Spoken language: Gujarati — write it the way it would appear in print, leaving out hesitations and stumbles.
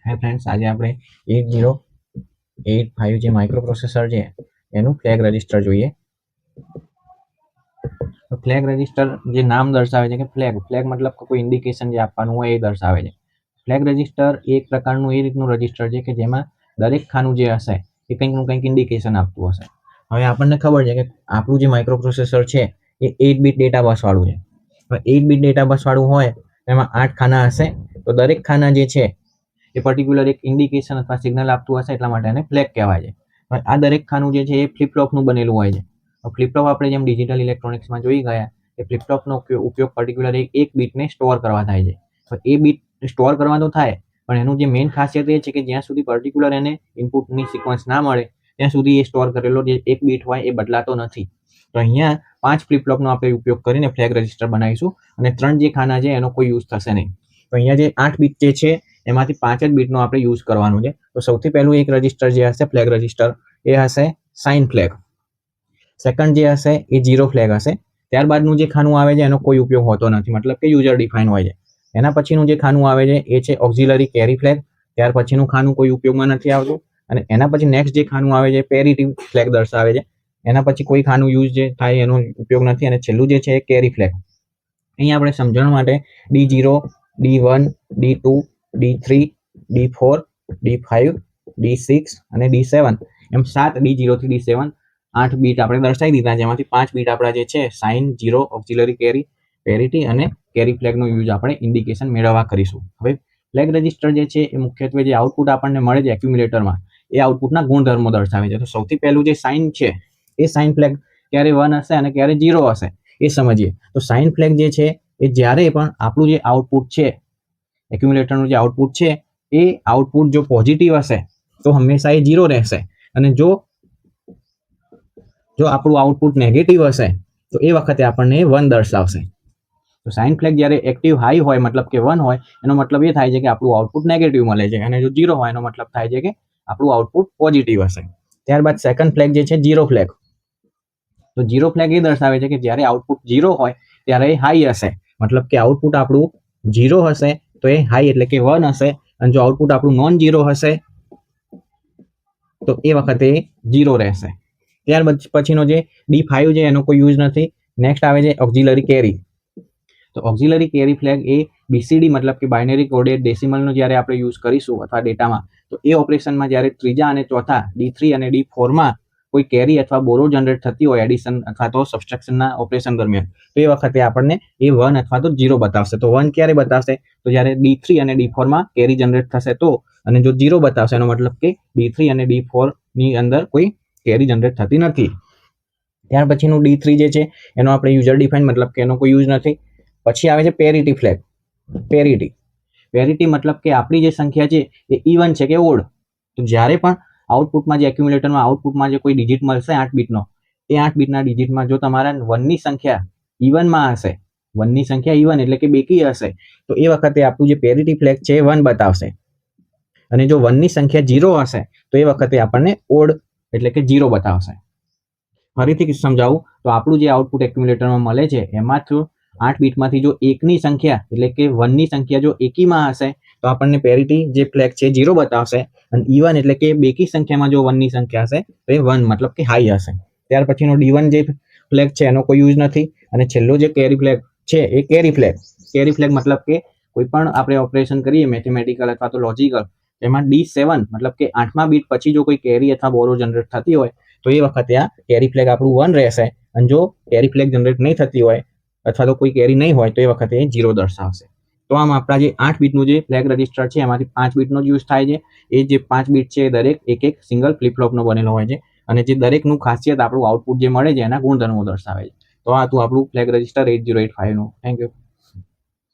હાય ફ્રેન્ડ્સ, આજે આપણે 8085 જે માઇક્રો પ્રોસેસર છે એનું ફ્લેગ રજિસ્ટર જોઈએ. તો ફ્લેગ રજિસ્ટર જે નામ દર્શાવે છે કે ફ્લેગ મતલબ કે કોઈ ઇન્ડિકેશન જે આપવાનું હોય એ દર્શાવે છે. ફ્લેગ રજિસ્ટર એક પ્રકારનું એ રીતનું રજિસ્ટર છે કે જેમાં દરેક ખાનું જે હશે એ કંઈક ઇન્ડિકેશન આપતું હશે. હવે આપણને ખબર છે કે આપણું જે માઇક્રો પ્રોસેસર છે એ 8 બીટ ડેટા બસ વાળું છે. હવે 8 બીટ ડેટા બસ વાળું હોય એમાં 8 ખાના હશે. તો દરેક ખાના જે છે એ પર્ટિક્યુલર એક ઇન્ડિકેશન અથવા સિગ્નલ આપતું હશે, એટલા માટે એને ફ્લેગ કહેવાય છે. હવે આ દરેક ખાનું જે છે એ ફ્લિપ ફ્લોપનું બનેલું હોય છે. ફ્લિપ ફ્લોપ આપણે જેમ ડિજિટલ ઇલેક્ટ્રોનિક્સમાં જોઈ ગયા એ ફ્લિપ ફ્લોપનો ઉપયોગ પર્ટિક્યુલર એક બીટને સ્ટોર કરવા થાય છે. તો એ બીટ સ્ટોર કરવા તો થાય, પણ એનું જે મેઇન ખાસિયત એ છે કે જ્યાં સુધી પર્ટિક્યુલર એને ઇનપુટની સિક્વન્સ ના મળે ત્યાં સુધી એ સ્ટોર કરેલો જે એક બીટ હોય એ બદલાતો નથી. તો અહીંયા 5 ફ્લિપ ફ્લોપનો આપણે ઉપયોગ કરીને ફ્લેગ રજિસ્ટર બનાવીશું અને 3 જે ખાના છે એનો કોઈ યુઝ થશે નહીં. તો અહીંયા જે 8 બીટ જે છે એમાંથી 5 જ બીટનો આપણે યુઝ કરવાનું છે. તો સૌથી પહેલું એક રજિસ્ટર જે હશે ફ્લેગ રજિસ્ટર એ હશે સાઇન ફ્લેગ. સેકન્ડ જે હશે એ 0 ફ્લેગ હશે. ત્યારબાદનું જે ખાનું આવે છે એનો કોઈ ઉપયોગ હોતો નથી, મતલબ કે યુઝર ડિફાઇન હોય છે. એના પછીનું જે ખાનું આવે છે એ છે ઓક્ઝિલરી કેરી ફ્લેગ. ત્યાર પછીનું ખાનું કોઈ ઉપયોગમાં નથી આવતું અને એના પછી નેક્સ્ટ જે ખાનું આવે છે પેરિટી ફ્લેગ દર્શાવે છે. એના પછી કોઈ ખાનું યુઝ જે થાય એનો ઉપયોગ નથી અને છેલ્લું જે છે એ કેરી ફ્લેગ. અહીંયા આપણે સમજણ માટે D0, D1, D2, D3, D4, D5, D6 અને D7 એમ 7 D0 થી D7 8 બીટ આપણે દર્શાવી દીધા, જેમાંથી 5 બીટ આપણા જે છે સાઇન, 0, ઓક્ઝિલરી કેરી, પેરિટી અને કેરી ફ્લેગનો યુઝ આપણે ઇન્ડિકેશન મેળવવા કરીશું. હવે ફ્લેગ રજિસ્ટર જે છે એ મુખ્યત્વે જે આઉટપુટ આપણને મળે છે એક્યુમ્યુલેટરમાં એ આઉટપુટના ગુણધર્મો દર્શાવે છે. તો સૌથી પહેલું જે સાઇન છે એ સાઇન ફ્લેગ ક્યારે 1 હશે અને ક્યારે 0 હશે એ સમજીએ. તો સાઇન ફ્લેગ જે છે એ જ્યારે પણ આપણું જે આઉટપુટ છે એક્યુમ્યુલેટરનું જે આઉટપુટ છે એ આઉટપુટ જો પોઝિટિવ હશે તો હંમેશા એ 0 રહેશે અને જો આપણું આઉટપુટ નેગેટિવ હશે તો એ વખતે આપણને 1 દર્શાવશે. તો સાઇન ફ્લેગ જ્યારે એક્ટિવ હાઈ હોય મતલબ કે 1 હોય એનો મતલબ એ થાય છે કે આપણું આઉટપુટ નેગેટિવ મળે છે અને જો 0 હોય એનો મતલબ થાય છે કે આપણું આઉટપુટ પોઝિટિવ હશે. ત્યારબાદ સેકન્ડ ફ્લેગ જે છે 0 ફ્લેગ. તો 0 ફ્લેગ એ દર્શાવે છે કે જ્યારે આઉટપુટ 0 હોય ત્યારે એ હાઈ હશે, મતલબ કે આઉટપુટ આપણું 0 હશે તો એ હાઈ એટલે કે 1 હશે અને જો આઉટપુટ આપણું નોન 0 હશે તો એ વખતે 0 રહેશે. ત્યારબાદ પછીનો જે D5 છે એનો કોઈ યુઝ નથી. નેક્સ્ટ આવે છે ઓક્ઝિલરી કેરી. તો ઓક્ઝિલરી કેરી ફ્લેગ એ BCD મતલબ કે બાઇનરી કોડેડ ડેસિમલનો જ્યારે આપણે યુઝ કરીશું અથવા ડેટામાં, તો એ ઓપરેશનમાં જ્યારે ત્રીજા અને ચોથા D3 અને D4માં કોઈ કેરી અથવા બોરો જનરેટ થતી હોય એડિશન અથવા તો સબસ્ટ્રેક્શનના ઓપરેશન દરમિયાન, તો એ વખતે આપણને એ 1 અથવા તો 0 બતાવશે. તો 1 ક્યારે બતાવશે? તો જ્યારે D3 અને D4માં કેરી જનરેટ થશે તો, અને જો 0 બતાવશે એનો મતલબ કે D3 અને D4 ની અંદર કોઈ કેરી જનરેટ થતી નથી. ત્યાર પછીનું D3 જે છે એનો આપણે યુઝર ડિફાઇન મતલબ કે એનો કોઈ યુઝ નથી. પછી આવે છે પેરિટી ફ્લેગ. પેરિટી મતલબ કે આપણી જે સંખ્યા છે એ ઇવન છે કે ઓડ. તો જ્યારે પણ આઉટપુટમાં જે એક્યુમ્યુલેટરમાં આઉટપુટમાં જે કોઈ ડિજિટ મળશે 8 બીટનો, એ 8 બીટના ડિજિટમાં જો તમારા 1ની સંખ્યા ઇવનમાં હશે, 1ની સંખ્યા ઇવન એટલે કે બેકી હશે, તો એ વખતે આપણું જે પેરિટી ફ્લેગ છે એ 1 બતાવશે અને જો 1ની સંખ્યા 0 હશે તો એ વખતે આપણને ઓડ એટલે કે 0 બતાવશે. ફરીથી સમજાવું તો આપણું જે આઉટપુટ એક્યુમ્યુલેટરમાં મળે છે એમાંથી 8 બીટમાંથી જો 1ની સંખ્યા એટલે કે 1ની સંખ્યા જો એકીમાં હશે તો આપણને પેરિટી જે ફ્લેગ છે 0 બતાવશે અને ઇવન એટલે કે બેકી સંખ્યામાં જો 1ની સંખ્યા હશે તો એ 1 મતલબ કે હાઈ હશે. ત્યાર પછીનો D1 જે ફ્લેગ છે એનો કોઈ યુઝ નથી અને છેલ્લો જે કેરી ફ્લેગ છે એ કેરી ફ્લેગ. કેરી ફ્લેગ મતલબ કે કોઈ પણ આપણે ઓપરેશન કરીએ મેથેમેટિકલ અથવા તો લોજિકલ, એમાં D7 મતલબ કે 8મા બીટ પછી જો કોઈ કેરી અથવા બોરો જનરેટ થતી હોય તો એ વખતે આ કેરી ફ્લેગ આપણું 1 રહેશે અને જો કેરી ફ્લેગ જનરેટ નહીં થતી હોય અથવા તો કોઈ કેરી નહીં હોય તો એ વખતે 0 દર્શાવશે. તો આમ આપણા જે 8 બીટનું જે ફ્લેગ રજિસ્ટર છે એમાંથી 5 બીટનો યુઝ થાય છે. એ જે 5 બીટ છે એ દરેક એક સિંગલ ફ્લિપ ફ્લોપનો બનેલો હોય છે અને જે દરેકનું ખાસિયત આપણું આઉટપુટ જે મળે છે એના ગુણધર્મો દર્શાવે છે. તો આ હતું આપણું ફ્લેગ રજિસ્ટર 8085 નું. Thank you.